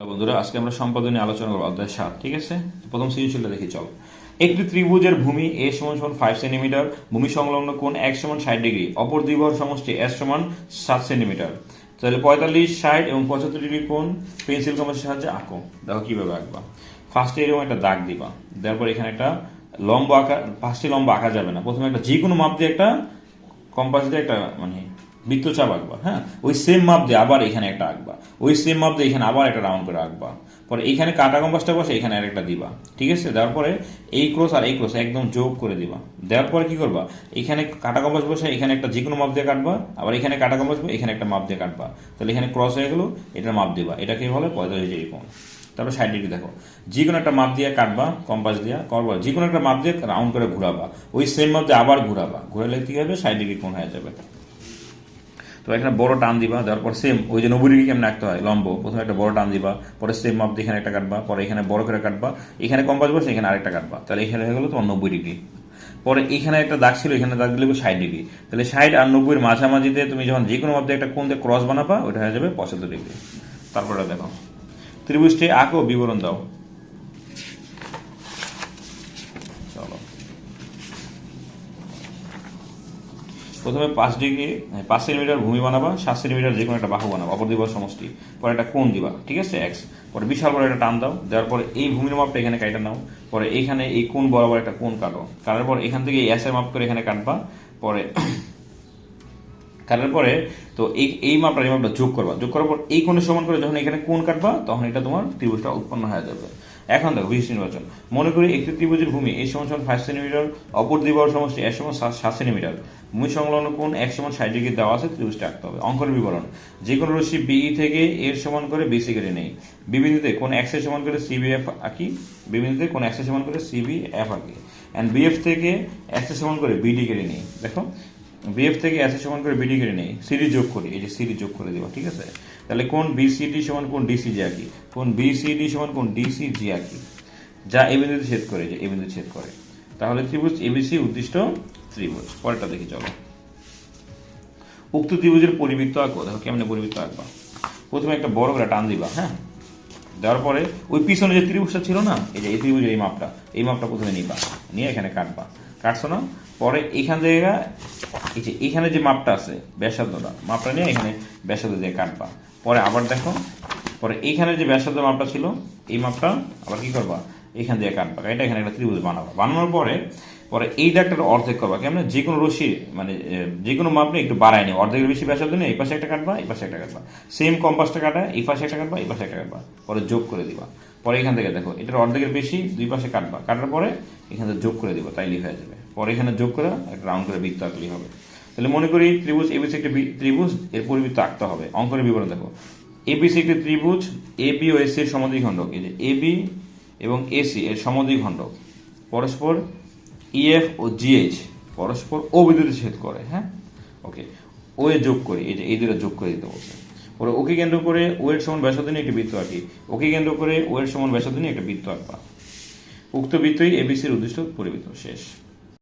বন্ধুরা, আজকে আমরা সম্পাদনে আলোচনা করবো অধ্যায় 7। ঠিক আছে, প্রথম সৃজনশীলটা দেখি। চল, একটি ত্রিভুজের ভূমি এ সমান 5 সেন্টিমিটার, ভূমি সংলগ্ন কোণ x সমান 60 ডিগ্রি, অপর দুই বাহুর সমষ্টি s সমান 7 সেন্টিমিটার। তাহলে 45, 60 এবং 75 ডিগ্রি কোণ পেন্সিল কম্পাসের সাহায্যে আঁকো। দেখো কিভাবে আঁকবা। ফার্স্টে এরকম একটা দাগ দিবা, তারপর এখানে একটা লম্ব আঁকা। ফার্স্টে লম্ব আঁকা যাবে না, প্রথমে একটা যে কোনো মাপ দিয়ে একটা কম্পাস দিয়ে একটা বৃত্তচাপ আঁকবা। হ্যাঁ, ওই সেম মাপ দিয়ে আবার এখানে একটা আঁকবা, ওই সেম মাপ দিয়ে এখানে আবার একটা রাউন্ড করে আঁকবা। পরে এইখানে কাটা কম্পাসটা বসে এখানে আরেকটা দিবা। ঠিক আছে, দেওয়ার পরে এই ক্রস আর এই ক্রস একদম যোগ করে দিবা। দেওয়ার পরে কি করবা, এখানে কাটা কম্পাস বসে এখানে একটা যে কোনো মাপ দিয়ে কাটবা, আবার এখানে কাটা কম্পাস বসে এখানে একটা মাপ দিয়ে কাটবা। তাহলে এখানে ক্রস হয়ে গেলো, এটার মাপ দিবা। এটাকে বলে 45 ডিগ্রি কোণ। তারপর 60 ডিগ্রি দেখো, যে কোনো একটা মাপ দিয়ে কাটবা, কম্পাস দিয়ে করবা, যে কোনো একটা মাপ দিয়ে রাউন্ড করে ঘুরাবা, ওই সেম মাপ দিয়ে আবার ঘুরাবা। ঘুরালে কি হবে, 60 ডিগ্রি কোণ হয়ে যাবে। তো এখানে বড় টান দিবা, দেওয়ার পর সেম ওই যে 90 ডিগ্রি কেমন আঁকতে হয় লম্ব, প্রথমে একটা বড় টান দিবা, পরে সেম মাপ দিয়ে এখানে একটা কাটবা, পরে এখানে বড় করে কাটবা, এখানে কম্পাস বসে এখানে আরেকটা কাটবা। তাহলে এখানে হয়ে গেলো তোমার 90 ডিগ্রি। পরে এখানে একটা দাগ ছিল, এখানে দাগ দিলে 60 ডিগ্রি। তাহলে 60 আর 90 মাঝামাঝিতে তুমি যখন যে কোনো মাপ দিয়ে একটা কোণ দিয়ে ক্রস বানাবা, ওটা হয়ে যাবে 75 ডিগ্রি। তারপরে দেখো, ত্রিভুজটি আঁকো, বিবরণ দাও। চলো, প্রথমে 5 সেন্টিমিটার ভূমি বানাবা, 7 সেন্টিমিটার যে কোনো একটা বাহু বানাবা, অপর দুই বাহুর সমষ্টি। পরে একটা কোণ দিবা, ঠিক আছে, এক্স। পরে বিশাল বড় একটা টান দাও, দেওয়ার পরে এই ভূমির মাপটা এখানে কাটা নাও। পরে এইখানে এই কোণ বরাবর একটা কোণ কাটো, কাটার পর এখান থেকে এই এসের মাপ করে এখানে কাটবা। পরে কাটার পরে তো এই মাপটা এই মাপটা যোগ করবা, যোগ করার পর এই কোণের সমান করে যখন এখানে কোণ কাটবা, তখন এটা তোমার ত্রিভুজটা উৎপন্ন হয়ে যাবে। এখন দেখো বিশেষ নির্বাচন। মনে করি একটি ত্রিভুজের ভূমি a সমান 5 সেন্টিমিটার, অপর দুই বাহুর সমষ্টি s সমান 7 সেন্টিমিটার, ভূমি সংলগ্ন কোণ x সমান 60 ডিগ্রি দেওয়া আছে, ত্রিভুজটা আঁকতে হবে। অঙ্কন বিবরণ: যে কোনো রশ্মি BE থেকে এর সমান করে BC কেটে নেই। বিবিন্দুতে কোণ x এর সমান করে CBF আঁকি, বিবিন্দুতে কোণ x এর সমান করে CBF আঁকি। এন্ড BF থেকে x এর সমান করে BD কেটে নেই। দেখো, বিএফ থেকে এস এর সমান করে বিডি কেটে নেই, সিডি যোগ করি, এই যে সিডি যোগ করে দেবো। ঠিক আছে, তাহলে কোন বিসিডি সমান কোন ডিসিজি আঁকি, কোন বিসিডি সমান কোন ডিসিজি আঁকি, যা এই বিন্দুতে ছেদ করে, যে এই বিন্দুতে ছেদ করে। তাহলে ত্রিভুজ এবিসি উদ্দিষ্ট ত্রিভুজ। পরেরটা দেখি চলো। উক্ত ত্রিভুজের পরিবৃত্ত আঁকো। দেখো কেমন পরিবৃত্ত আঁকবা। প্রথমে একটা বড় করে টান দিবা, হ্যাঁ, দেওয়ার পরে ওই পিছনে যে ত্রিভুজটা ছিল না, এই যে এই ত্রিভুজের এই মাপটা প্রথমে নিবা, নিয়ে এখানে কাটবা। কাটছো না, পরে এইখান থেকে এই যে এখানে যে মাপটা আছে ব্যাসার্ধটা, মাপটা নিয়ে এখানে ব্যাসার্ধ দিয়ে কাটবা। পরে আবার দেখো, পরে এইখানে যে ব্যাসার্ধ মাপটা ছিল, এই মাপটা আবার কি করবা, এখান দিয়ে কাটবা, এটা এখানে একটা ত্রিভুজ বানাবা। বানানোর পরে পরে এই দাগটা অর্ধেক করবা। কেমন, যে কোনো রশি যে কোনো মাপ নিয়ে একটু বাড়ায় নিয়ে অর্ধেকের বেশি ব্যাসার্ধ নিয়ে এই পাশে একটা কাটবা, এই পাশে একটা কাটবা। সেম কম্পাসটা কাটা, এই পাশে একটা কাটবা, এই পাশে একটা কাটবা, পরে যোগ করে দিবা। পরে এখান থেকে দেখো, এটার অর্ধেকের বেশি দুই পাশে কাটবা, কাটার পরে এখান থেকে যোগ করে দিবা, তাইলেই হয়ে যাবে। পরে এখানে যোগ করে একটা রাউন্ড করে বৃত্ত আঁকলেই হবে। তাহলে মনে করি ত্রিভুজ এবিসি একটি ত্রিভুজ, এর পরিবৃত্ত আঁকতে হবে। অঙ্কনের বিবরণ দেখো। এবিসি একটি ত্রিভুজ, এবি ও এসি এর সমদ্বিখণ্ডক। এই যে এবি এবং এসি এর সমদ্বিখণ্ডক, পরস্পর ইএফ ও জিএইচ পরস্পর ও বিন্দুতে ছেদ করে। হ্যাঁ, ওকে, ও এ যোগ করি, এই যে এই দুটো যোগ করে দিতে বলছে। পরে ওকে কেন্দ্র করে ও এর সমান ব্যাসার্ধ নিয়ে একটি বৃত্ত আঁকি, ওকে কেন্দ্র করে ও এর সমান ব্যাসার্ধ নিয়ে একটা বৃত্ত আঁকবা। উক্ত বৃত্তই এবিসির উদ্দিষ্ট পরিবৃত্ত। শেষ।